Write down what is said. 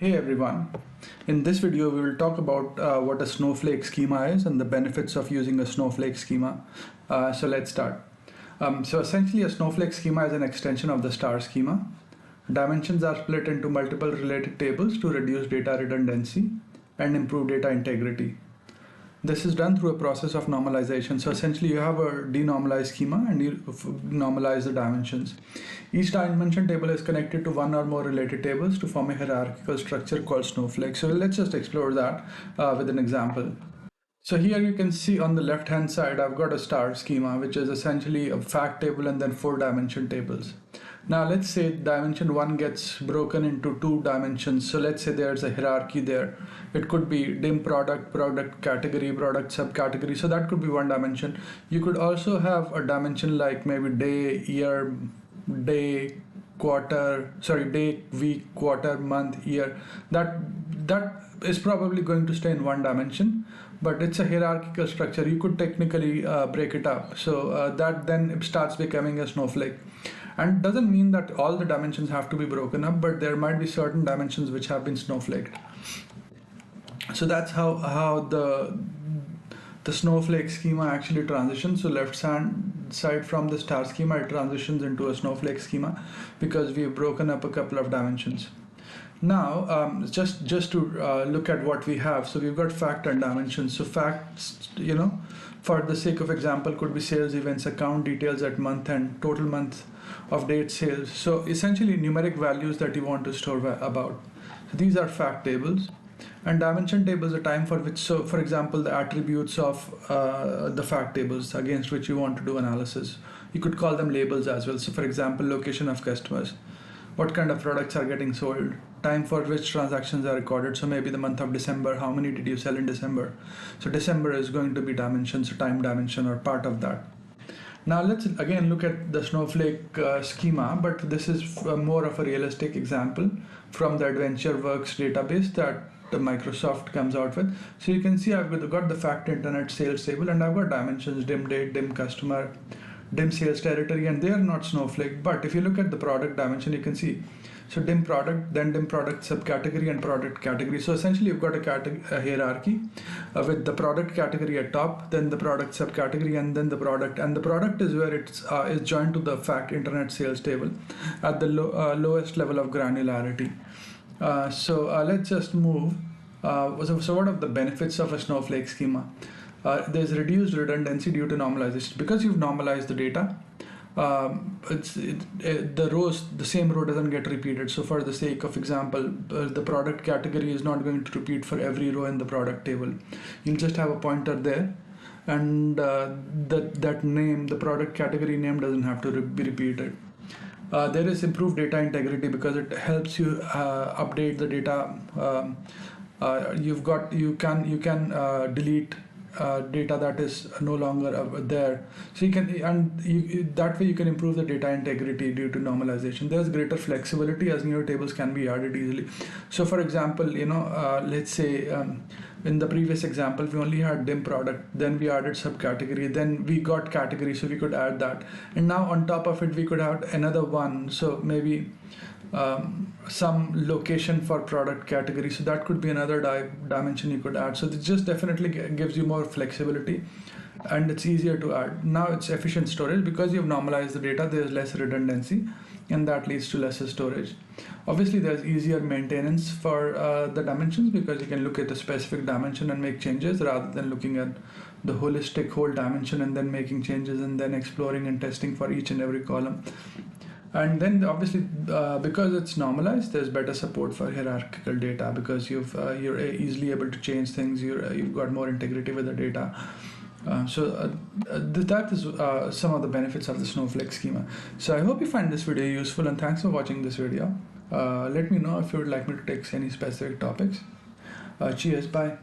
Hey everyone, in this video we will talk about what a Snowflake schema is and the benefits of using a Snowflake schema. So let's start. So essentially a Snowflake schema is an extension of the star schema. Dimensions are split into multiple related tables to reduce data redundancy and improve data integrity. This is done through a process of normalization. So essentially you have a denormalized schema and you normalize the dimensions. Each dimension table is connected to one or more related tables to form a hierarchical structure called Snowflake. So let's just explore that with an example. So here you can see on the left hand side I've got a star schema, which is essentially a fact table and then 4 dimension tables. Now let's say dimension 1 gets broken into 2 dimensions. So let's say there's a hierarchy there. It could be dim product, product category, product subcategory. So that could be one dimension. You could also have a dimension like maybe day, year, day, day, week, quarter, month, year. That is probably going to stay in one dimension, but it's a hierarchical structure. You could technically break it up. So that then starts becoming a Snowflake. And doesn't mean that all the dimensions have to be broken up, but there might be certain dimensions which have been snowflaked. So that's how the Snowflake schema actually transitions. So left hand side from the star schema, it transitions into a Snowflake schema because we've broken up a couple of dimensions. Now, just to look at what we have. So we've got fact and dimensions. So facts, for the sake of example, could be sales events, account details at month end, total month of date sales. So essentially numeric values that you want to store about. So these are fact tables. And dimension tables are time for which, so for example, the attributes of the fact tables against which you want to do analysis. You could call them labels as well. So for example, location of customers, what kind of products are getting sold, time for which transactions are recorded. So maybe the month of December, how many did you sell in December? So December is going to be dimension, so time dimension or part of that. Now let's again look at the Snowflake schema, but this is more of a realistic example from the AdventureWorks database that the Microsoft comes out with. So you can see I've got the fact internet sales table and I've got dimensions, dim date, dim customer, dim sales territory, and they are not Snowflake. But if you look at the product dimension, you can see so dim product, then dim product subcategory and product category. So essentially you've got a hierarchy with the product category at top, then the product subcategory, and then the product. And the product is where it is joined to the fact internet sales table at the lowest level of granularity. So let's just move. So what are the benefits of a Snowflake schema? There's reduced redundancy due to normalization. Because you've normalized the data, the same row doesn't get repeated. So for the sake of example, the product category is not going to repeat for every row in the product table. You'll just have a pointer there, and that name, the product category name, doesn't have to be repeated. There is improved data integrity because it helps you update the data. You can delete data that is no longer there. So you can, that way you can improve the data integrity due to normalization. There's greater flexibility as new tables can be added easily. So for example, let's say in the previous example we only had dim product, then we added subcategory, then we got category, so we could add that, and now on top of it we could have another one. So maybe some location for product category, so that could be another dimension you could add. So this just definitely gives you more flexibility and it's easier to add. Now it's efficient storage because you've normalized the data. There's less redundancy and that leads to lesser storage. Obviously there's easier maintenance for the dimensions because you can look at a specific dimension and make changes rather than looking at the holistic whole dimension and then making changes and then exploring and testing for each and every column. And then obviously because it's normalized, there's better support for hierarchical data because you're easily able to change things. You've got more integrity with the data. That is some of the benefits of the Snowflake schema. So I hope you find this video useful and thanks for watching this video. Let me know if you would like me to take any specific topics. Cheers, bye.